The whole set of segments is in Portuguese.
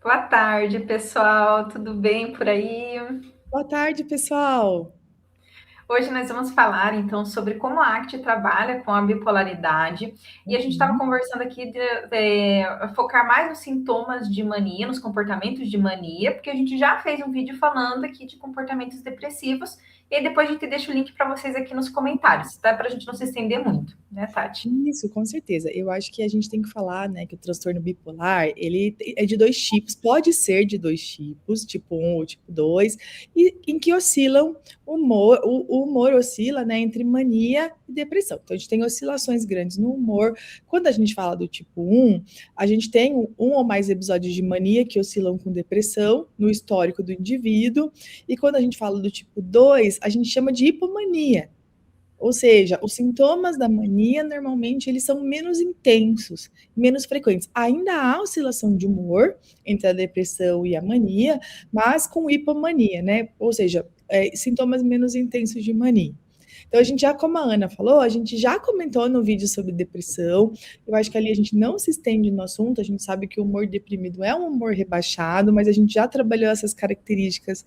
Boa tarde, pessoal. Tudo bem por aí? Boa tarde, pessoal. Hoje nós vamos falar então sobre como a ACT trabalha com a bipolaridade e a gente estava Uhum. conversando aqui de focar mais nos sintomas de mania, nos comportamentos de mania, porque a gente já fez um vídeo falando aqui de comportamentos depressivos e aí depois a gente deixa o link para vocês aqui nos comentários, tá? Para a gente não se estender muito, né, Tati? Isso, com certeza. Eu acho que a gente tem que falar, né, que o transtorno bipolar, é de dois tipos, pode ser de dois tipos, tipo um ou tipo 2, e em que oscilam o humor oscila, né, entre mania e depressão. Então, a gente tem oscilações grandes no humor. Quando a gente fala do tipo um, a gente tem um ou mais episódios de mania que oscilam com depressão no histórico do indivíduo, e quando a gente fala do tipo 2, a gente chama de hipomania. Ou seja, os sintomas da mania normalmente eles são menos intensos, menos frequentes. Ainda há oscilação de humor entre a depressão e a mania, mas com hipomania, né? Ou seja, sintomas menos intensos de mania. Então, a gente já, como a Ana falou, a gente já comentou no vídeo sobre depressão. Eu acho que ali a gente não se estende no assunto, a gente sabe que o humor deprimido é um humor rebaixado, mas a gente já trabalhou essas características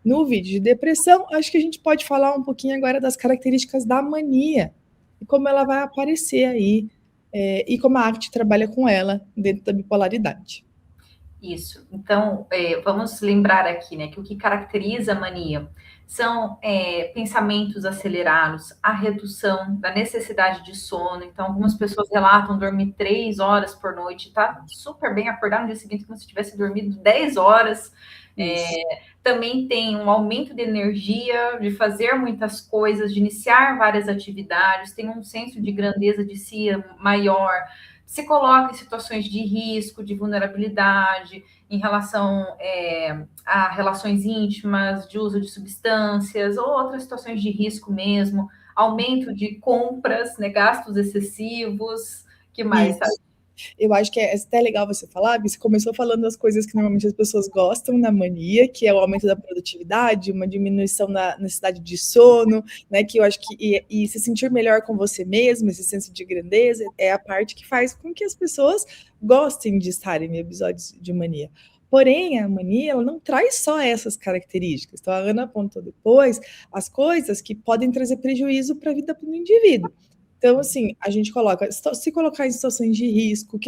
no vídeo de depressão. Acho que a gente pode falar um pouquinho agora das características da mania e como ela vai aparecer aí, e como a ACT trabalha com ela dentro da bipolaridade. Isso. Então, vamos lembrar aqui, né, que o que caracteriza a mania são pensamentos acelerados, a redução da necessidade de sono. Então, algumas pessoas relatam dormir 3 horas por noite, tá super bem acordar no dia seguinte como se tivesse dormido 10 horas. Isso. Também tem um aumento de energia, de fazer muitas coisas, de iniciar várias atividades, tem um senso de grandeza de si maior, se coloca em situações de risco, de vulnerabilidade, em relação a relações íntimas, de uso de substâncias, ou outras situações de risco mesmo, aumento de compras, né, gastos excessivos, que mais, sabe? Isso. Eu acho que é até legal você falar, você começou falando das coisas que normalmente as pessoas gostam na mania, que é o aumento da produtividade, uma diminuição da necessidade de sono, né? Que eu acho que e se sentir melhor com você mesmo, esse senso de grandeza, é a parte que faz com que as pessoas gostem de estarem em episódios de mania. Porém, a mania ela não traz só essas características. Então, a Ana apontou depois as coisas que podem trazer prejuízo para a vida do indivíduo. Então, assim, a gente coloca, se colocar em situações de risco,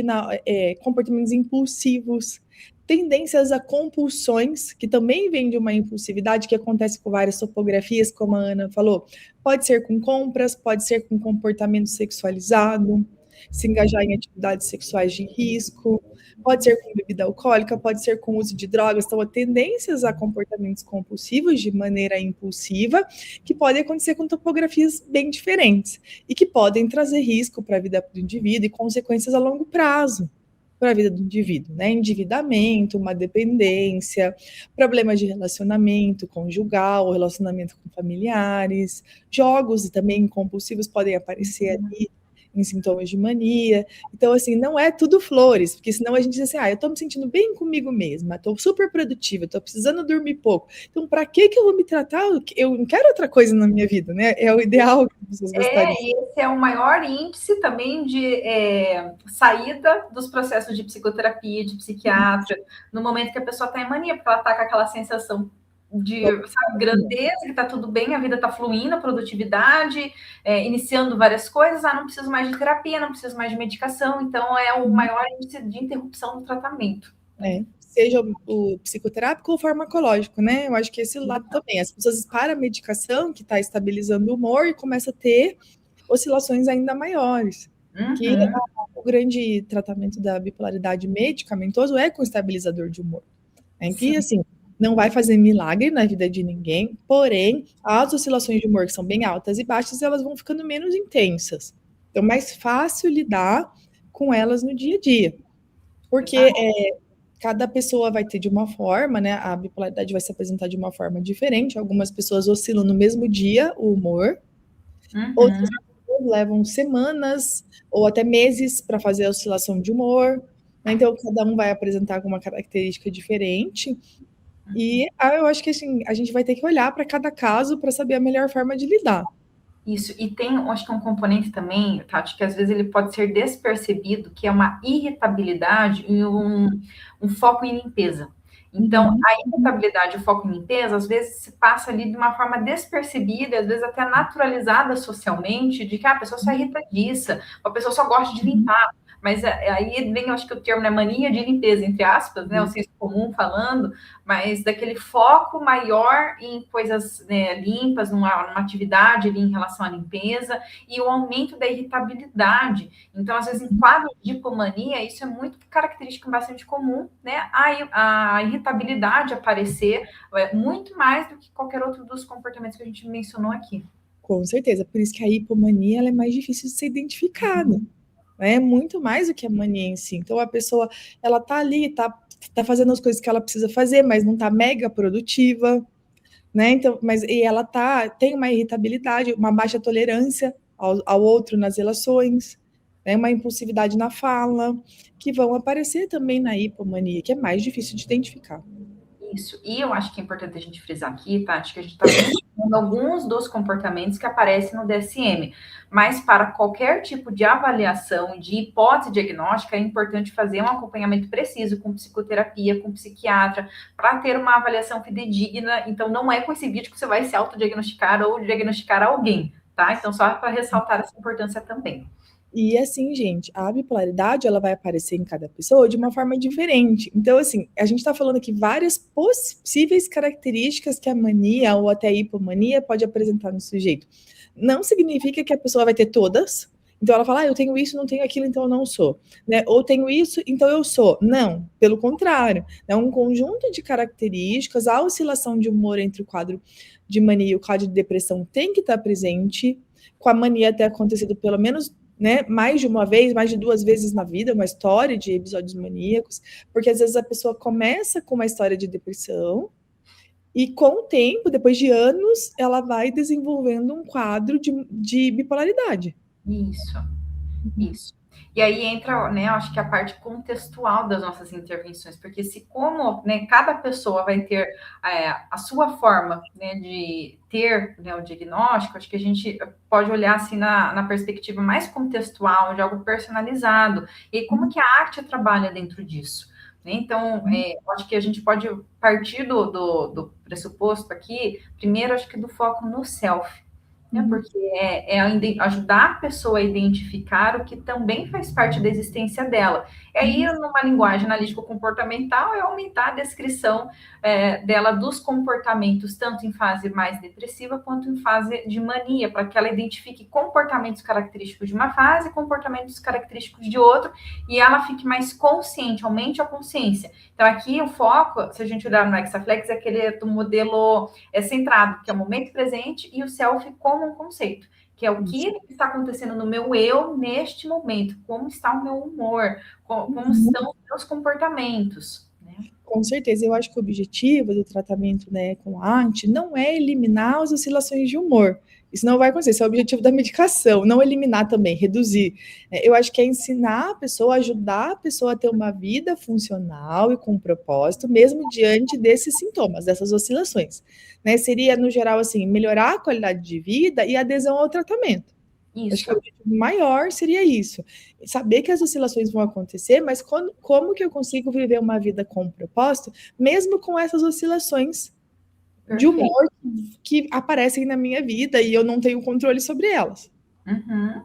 comportamentos impulsivos, tendências a compulsões, que também vem de uma impulsividade que acontece com várias topografias, como a Ana falou. Pode ser com compras, pode ser com comportamento sexualizado, se engajar em atividades sexuais de risco, pode ser com bebida alcoólica, pode ser com uso de drogas. Então, há tendências a comportamentos compulsivos de maneira impulsiva, que podem acontecer com topografias bem diferentes e que podem trazer risco para a vida do indivíduo e consequências a longo prazo para a vida do indivíduo, né? Endividamento, uma dependência, problemas de relacionamento conjugal, relacionamento com familiares, jogos também compulsivos podem aparecer ali em sintomas de mania. Então, assim, não é tudo flores, porque senão a gente diz assim, eu tô me sentindo bem comigo mesma, tô super produtiva, tô precisando dormir pouco. Então, para que eu vou me tratar? Eu não quero outra coisa na minha vida, né? É o ideal que as pessoas gostariam. E esse é o maior índice também de saída dos processos de psicoterapia, de psiquiatra, no momento que a pessoa está em mania, porque ela está com aquela sensação de, sabe, grandeza, que está tudo bem, a vida está fluindo, a produtividade, iniciando várias coisas, não preciso mais de terapia, não preciso mais de medicação, então é o maior índice de interrupção do tratamento. Seja o psicoterápico ou farmacológico, né? Eu acho que esse lado também. As pessoas param a medicação, que está estabilizando o humor, e começa a ter oscilações ainda maiores. Que Uhum. o grande tratamento da bipolaridade medicamentoso é com estabilizador de humor. Em que, Sim. assim, não vai fazer milagre na vida de ninguém, porém, as oscilações de humor que são bem altas e baixas, elas vão ficando menos intensas. Então, mais fácil lidar com elas no dia a dia. Porque cada pessoa vai ter de uma forma, né? A bipolaridade vai se apresentar de uma forma diferente. Algumas pessoas oscilam no mesmo dia o humor, Uhum. outras pessoas levam semanas ou até meses para fazer a oscilação de humor. Né? Então, cada um vai apresentar alguma característica diferente. E eu acho que assim, a gente vai ter que olhar para cada caso para saber a melhor forma de lidar. Isso, e tem, acho que um componente também, Tati, que às vezes ele pode ser despercebido, que é uma irritabilidade e um foco em limpeza. Então, Uhum. a irritabilidade e o foco em limpeza, às vezes se passa ali de uma forma despercebida, às vezes até naturalizada socialmente, de que a pessoa só é irritadiça, a pessoa só gosta de limpar. Mas aí vem, eu acho que o termo é mania de limpeza, entre aspas, né, o senso comum falando, mas daquele foco maior em coisas, né, limpas, numa atividade ali em relação à limpeza, e o aumento da irritabilidade. Então, às vezes, em quadros de hipomania, isso é muito característico bastante comum, né? A irritabilidade aparecer muito mais do que qualquer outro dos comportamentos que a gente mencionou aqui. Com certeza, por isso que a hipomania ela é mais difícil de ser identificada. É muito mais do que a mania em si. Então a pessoa, ela tá ali, tá fazendo as coisas que ela precisa fazer, mas não tá mega produtiva, né? Então, e ela tem uma irritabilidade, uma baixa tolerância ao outro nas relações, né? Uma impulsividade na fala, que vão aparecer também na hipomania, que é mais difícil de identificar. Isso. E eu acho que é importante a gente frisar aqui, tá? Acho que a gente está mencionando alguns dos comportamentos que aparecem no DSM, mas para qualquer tipo de avaliação, de hipótese diagnóstica, é importante fazer um acompanhamento preciso com psicoterapia, com psiquiatra, para ter uma avaliação fidedigna. Então, não é com esse vídeo que você vai se autodiagnosticar ou diagnosticar alguém, tá? Então, só para ressaltar essa importância também. E assim, gente, a bipolaridade ela vai aparecer em cada pessoa de uma forma diferente. Então, assim, a gente está falando aqui várias possíveis características que a mania ou até a hipomania pode apresentar no sujeito. Não significa que a pessoa vai ter todas. Então ela fala, eu tenho isso, não tenho aquilo, então eu não sou. Né? Ou tenho isso, então eu sou. Não, pelo contrário. É um conjunto de características, a oscilação de humor entre o quadro de mania e o quadro de depressão tem que estar presente, com a mania ter acontecido pelo menos, né, mais de uma vez, mais de 2 vezes na vida, uma história de episódios maníacos, porque às vezes a pessoa começa com uma história de depressão e com o tempo, depois de anos, ela vai desenvolvendo um quadro de bipolaridade. Isso. E aí entra, né, acho que a parte contextual das nossas intervenções, porque se como, né, cada pessoa vai ter a sua forma, né, de ter, né, o diagnóstico, acho que a gente pode olhar assim na perspectiva mais contextual, de algo personalizado, e como que a arte trabalha dentro disso. Né? Então, acho que a gente pode partir do pressuposto aqui, primeiro, acho que do foco no self, né? Porque ajudar a pessoa a identificar o que também faz parte da existência dela. E aí, numa linguagem analítico-comportamental, é aumentar a descrição dela dos comportamentos, tanto em fase mais depressiva quanto em fase de mania, para que ela identifique comportamentos característicos de uma fase, comportamentos característicos de outra, e ela fique mais consciente, aumente a consciência. Então, aqui o foco, se a gente olhar no Hexaflex, é aquele do modelo centrado, que é o momento presente, e o self como um conceito, que é o que está acontecendo no meu eu neste momento, como está o meu humor, como estão os meus comportamentos. Né? Com certeza, eu acho que o objetivo do tratamento, né, com arte não é eliminar as oscilações de humor. Isso não vai acontecer, esse é o objetivo da medicação, não eliminar também, reduzir. Eu acho que é ensinar a pessoa, ajudar a pessoa a ter uma vida funcional e com propósito, mesmo diante desses sintomas, dessas oscilações. Né? Seria, no geral, assim, melhorar a qualidade de vida e adesão ao tratamento. Isso. Acho que o objetivo maior seria isso. Saber que as oscilações vão acontecer, mas como que eu consigo viver uma vida com propósito, mesmo com essas oscilações de humor que aparecem na minha vida e eu não tenho controle sobre elas. Uhum.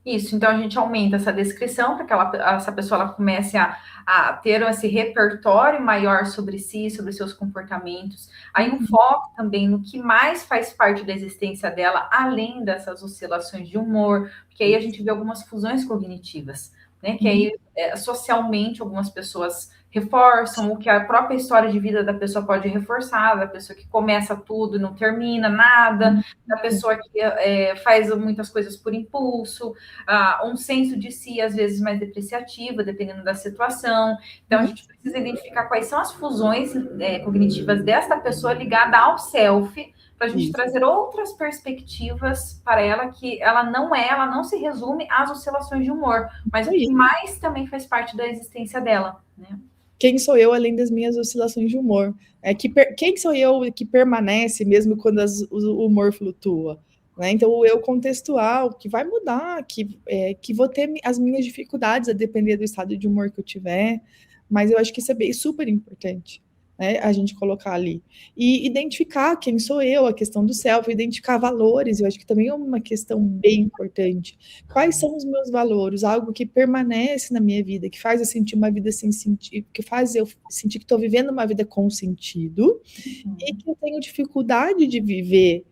Isso, então a gente aumenta essa descrição para que essa pessoa ela comece a ter esse repertório maior sobre si, sobre seus comportamentos. Aí um foco também no que mais faz parte da existência dela, além dessas oscilações de humor, porque aí a gente vê algumas fusões cognitivas, né? Que aí socialmente algumas pessoas reforçam o que a própria história de vida da pessoa pode reforçar, da pessoa que começa tudo e não termina nada, da pessoa que faz muitas coisas por impulso, um senso de si, às vezes, mais depreciativa, dependendo da situação. Então, a gente precisa identificar quais são as fusões cognitivas desta pessoa ligada ao self, para a gente trazer outras perspectivas para ela, que ela não se resume às oscilações de humor, mas o que mais também faz parte da existência dela, né? Quem sou eu além das minhas oscilações de humor? Quem sou eu que permanece mesmo quando o humor flutua? né? Então, o eu contextual, que vai mudar, que vou ter as minhas dificuldades a depender do estado de humor que eu tiver, mas eu acho que isso é bem, super importante, né? A gente colocar ali. E identificar quem sou eu, a questão do self, identificar valores, eu acho que também é uma questão bem importante. Quais são os meus valores? Algo que permanece na minha vida, que faz eu sentir uma vida sem sentido, que faz eu sentir que estou vivendo uma vida com sentido, e que eu tenho dificuldade de viver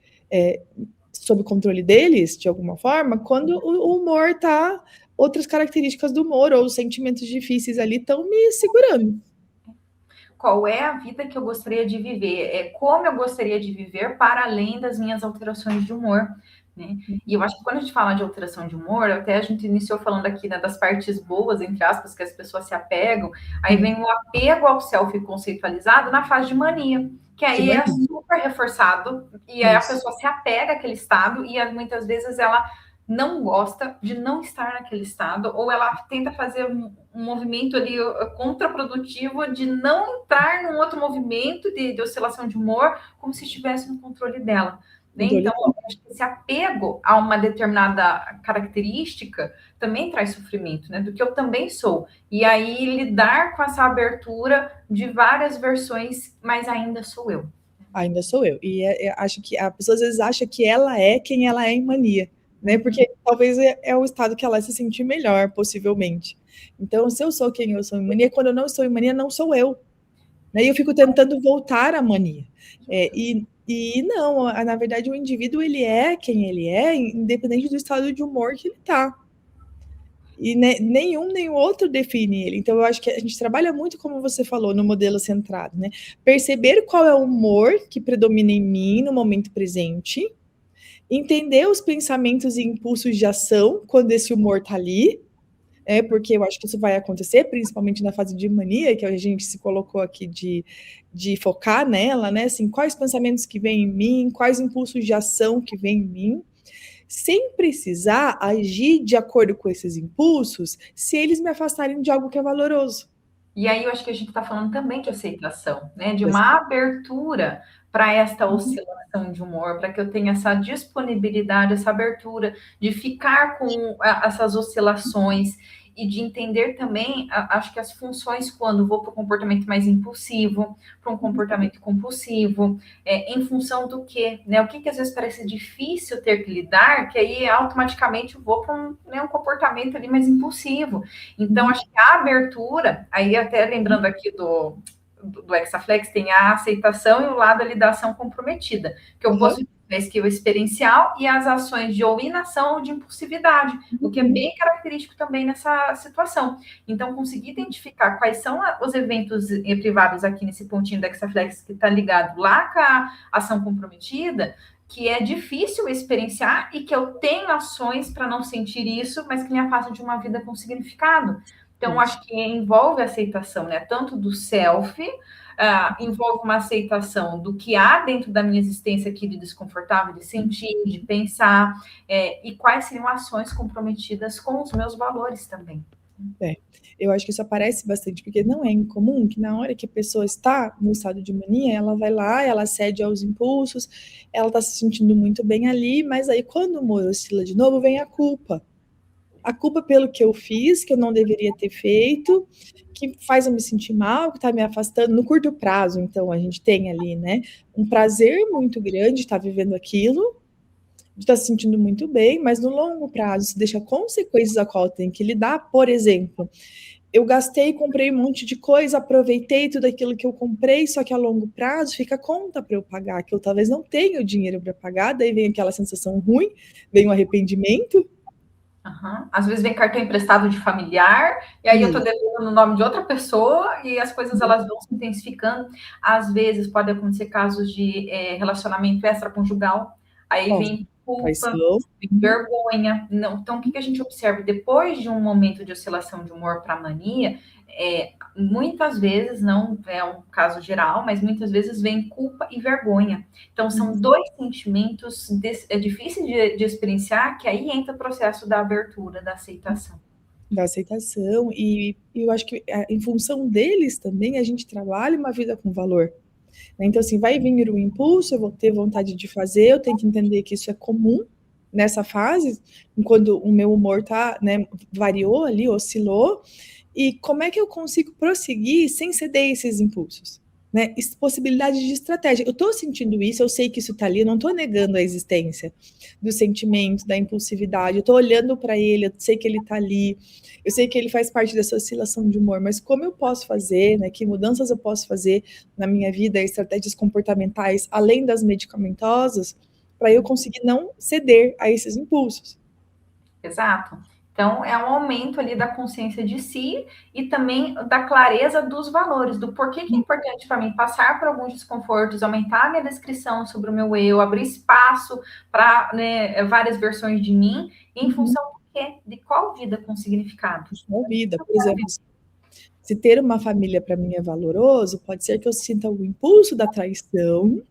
sob controle deles, de alguma forma, quando o humor tá, outras características do humor ou os sentimentos difíceis ali estão me segurando. Qual é a vida que eu gostaria de viver? É como eu gostaria de viver para além das minhas alterações de humor. Né? E eu acho que quando a gente fala de alteração de humor, até a gente iniciou falando aqui, né, das partes boas, entre aspas, que as pessoas se apegam, aí vem o apego ao self conceitualizado na fase de mania, que aí é super reforçado, e aí a pessoa se apega àquele estado, e muitas vezes ela não gosta de não estar naquele estado, ou ela tenta fazer um movimento ali contraprodutivo de não entrar num outro movimento de oscilação de humor, como se estivesse no controle dela. Né? Então, acho que esse apego a uma determinada característica também traz sofrimento, né? Do que eu também sou. E aí, lidar com essa abertura de várias versões, mas ainda sou eu. Ainda sou eu. E acho que a pessoa às vezes acha que ela é quem ela é em mania, né? Porque talvez é o estado que ela se sentir melhor, possivelmente. Então, se eu sou quem eu sou em mania, quando eu não estou em mania, não sou eu. Né? E eu fico tentando voltar à mania. E não, na verdade, o indivíduo, ele é quem ele é, independente do estado de humor que ele está. E nenhum nem o outro define ele. Então, eu acho que a gente trabalha muito, como você falou, no modelo centrado, né? Perceber qual é o humor que predomina em mim no momento presente, entender os pensamentos e impulsos de ação quando esse humor está ali, porque eu acho que isso vai acontecer, principalmente na fase de mania, que a gente se colocou aqui de focar nela, né? Assim, quais pensamentos que vêm em mim, quais impulsos de ação que vêm em mim, sem precisar agir de acordo com esses impulsos, se eles me afastarem de algo que é valoroso. E aí eu acho que a gente está falando também de aceitação, né? De uma abertura para esta oscilação de humor, para que eu tenha essa disponibilidade, essa abertura de ficar com essas oscilações e de entender também, acho que as funções quando vou para um comportamento mais impulsivo, para um comportamento compulsivo, em função do quê? Né? O que às vezes parece difícil ter que lidar, que aí automaticamente eu vou para um comportamento ali mais impulsivo. Então, acho que a abertura, aí até lembrando aqui do Hexaflex, tem a aceitação e o lado ali da ação comprometida, que eu posso a skill experiencial e as ações de ou inação ou de impulsividade, o que é bem característico também nessa situação. Então, conseguir identificar quais são os eventos privados aqui nesse pontinho do Hexaflex que está ligado lá com a ação comprometida, que é difícil experienciar e que eu tenho ações para não sentir isso, mas que me afastam de uma vida com significado. Então, acho que envolve a aceitação, né? Tanto do self, envolve uma aceitação do que há dentro da minha existência aqui de desconfortável, de sentir, de pensar, e quais seriam ações comprometidas com os meus valores também. Eu acho que isso aparece bastante, porque não é incomum que na hora que a pessoa está no estado de mania, ela vai lá, ela cede aos impulsos, ela está se sentindo muito bem ali, mas aí quando o humor oscila de novo, vem a culpa. A culpa pelo que eu fiz, que eu não deveria ter feito, que faz eu me sentir mal, que está me afastando no curto prazo. Então, a gente tem ali, né, um prazer muito grande de estar vivendo aquilo, de estar se sentindo muito bem, mas no longo prazo isso deixa consequências a qual eu tenho que lidar. Por exemplo, eu gastei, comprei um monte de coisa, aproveitei tudo aquilo que eu comprei, só que a longo prazo fica conta para eu pagar, que eu talvez não tenha o dinheiro para pagar, daí vem aquela sensação ruim, vem o arrependimento. Às vezes vem cartão emprestado de familiar, e aí eu estou devendo no nome de outra pessoa, e as coisas elas vão se intensificando. Às vezes pode acontecer casos de relacionamento extraconjugal, aí vem culpa, vem vergonha. Não. Então, o que a gente observa? Depois de um momento de oscilação de humor para mania, muitas vezes, não é um caso geral, mas muitas vezes vem culpa e vergonha. Então, são dois sentimentos difíceis de experienciar, que aí entra o processo da abertura, da aceitação. Da aceitação, e eu acho que em função deles também a gente trabalha uma vida com valor. Então, assim, vai vir o impulso, eu vou ter vontade de fazer, eu tenho que entender que isso é comum nessa fase, quando o meu humor tá, né, variou ali, oscilou, e como é que eu consigo prosseguir sem ceder esses impulsos? Né? Possibilidade de estratégia. Eu estou sentindo isso, eu sei que isso está ali, eu não estou negando a existência do sentimento, da impulsividade, eu estou olhando para ele, eu sei que ele está ali, eu sei que ele faz parte dessa oscilação de humor, mas como eu posso fazer, né? Que mudanças eu posso fazer na minha vida, estratégias comportamentais, além das medicamentosas, para eu conseguir não ceder a esses impulsos. Exato. Então, é um aumento ali da consciência de si e também da clareza dos valores, do porquê que é importante para mim passar por alguns desconfortos, aumentar a minha descrição sobre o meu eu, abrir espaço para, né, várias versões de mim, em função do quê? De qual vida com significado? Qual vida, por exemplo, se ter uma família para mim é valoroso, pode ser que eu sinta o impulso da traição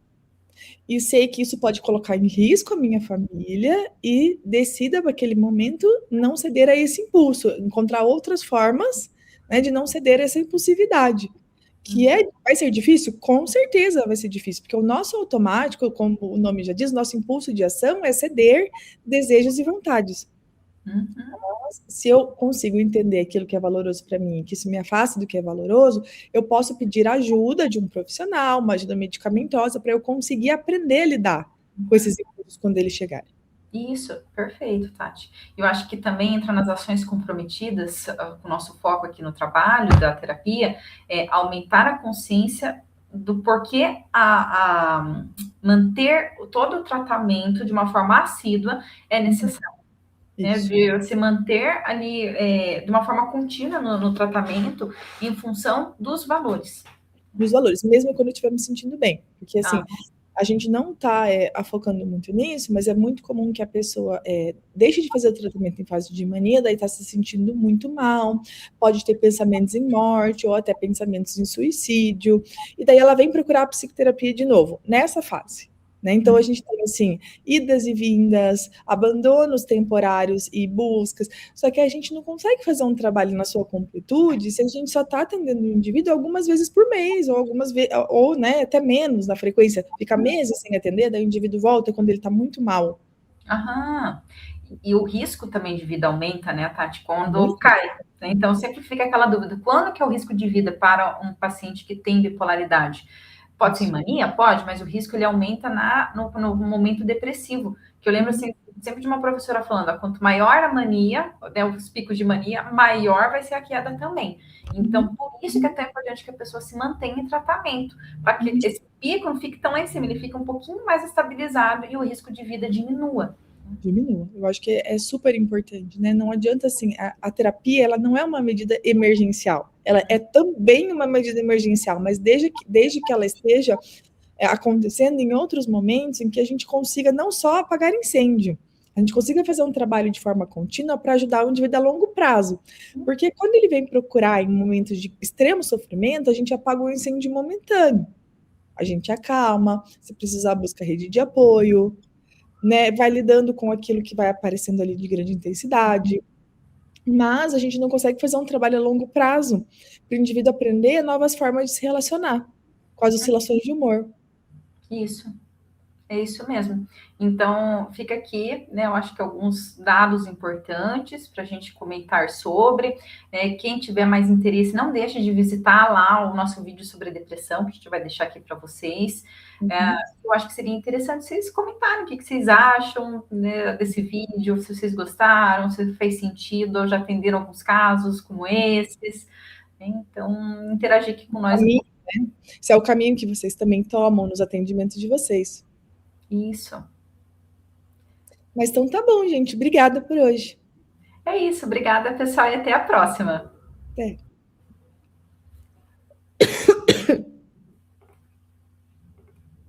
e sei que isso pode colocar em risco a minha família e decida naquele momento não ceder a esse impulso, encontrar outras formas, né, de não ceder a essa impulsividade. Que vai ser difícil? Com certeza vai ser difícil, porque o nosso automático, como o nome já diz, nosso impulso de ação é ceder desejos e vontades. Mas, se eu consigo entender aquilo que é valoroso para mim, que isso me afasta do que é valoroso, eu posso pedir ajuda de um profissional, uma ajuda medicamentosa, para eu conseguir aprender a lidar com esses impulsos quando eles chegarem. Isso, perfeito, Tati. Eu acho que também entra nas ações comprometidas, com o nosso foco aqui no trabalho da terapia, é aumentar a consciência do porquê a manter todo o tratamento de uma forma assídua é necessário. Né, de se manter ali de uma forma contínua no tratamento em função dos valores. Dos valores, mesmo quando eu estiver me sentindo bem. Porque, assim, a gente não está focando muito nisso, mas é muito comum que a pessoa deixe de fazer o tratamento em fase de mania, daí está se sentindo muito mal, pode ter pensamentos em morte ou até pensamentos em suicídio, e daí ela vem procurar a psicoterapia de novo, nessa fase. Né? Então, a gente tem, assim, idas e vindas, abandonos temporários e buscas, só que a gente não consegue fazer um trabalho na sua completude se a gente só está atendendo o indivíduo algumas vezes por mês, ou algumas vezes, ou né, até menos na frequência, fica meses sem atender, daí o indivíduo volta quando ele está muito mal. Aham. E o risco também de vida aumenta, né, Tati, quando cai. Né? Então, sempre fica aquela dúvida, quando que é o risco de vida para um paciente que tem bipolaridade? Pode ser em mania? Pode, mas o risco ele aumenta no momento depressivo. Que eu lembro assim, sempre de uma professora falando, quanto maior a mania, né, os picos de mania, maior vai ser a queda também. Então, por isso que é tão importante que a pessoa se mantenha em tratamento, para que esse pico não fique tão lá em cima, ele fique um pouquinho mais estabilizado e o risco de vida diminua. Diminua. Eu acho que é super importante, né? Não adianta, assim, a terapia, ela não é uma medida emergencial. Ela é também uma medida emergencial, mas desde que ela esteja acontecendo em outros momentos em que a gente consiga não só apagar incêndio, a gente consiga fazer um trabalho de forma contínua para ajudar o indivíduo a longo prazo. Porque quando ele vem procurar em momentos de extremo sofrimento, a gente apaga o incêndio momentâneo. A gente acalma, se precisar, busca rede de apoio, né, vai lidando com aquilo que vai aparecendo ali de grande intensidade, mas a gente não consegue fazer um trabalho a longo prazo para o indivíduo aprender novas formas de se relacionar com as oscilações de humor. Isso. É isso mesmo. Então, fica aqui, né? Eu acho que alguns dados importantes para a gente comentar sobre. Quem tiver mais interesse, não deixe de visitar lá o nosso vídeo sobre depressão, que a gente vai deixar aqui para vocês. Eu acho que seria interessante vocês comentarem o que vocês acham, né, desse vídeo, se vocês gostaram, se fez sentido, ou já atenderam alguns casos como esses. Então, interagir aqui com nós. Caminho, né? Se é o caminho que vocês também tomam nos atendimentos de vocês. Isso. Mas então tá bom, gente. Obrigada por hoje. É isso. Obrigada, pessoal, e até a próxima. Até.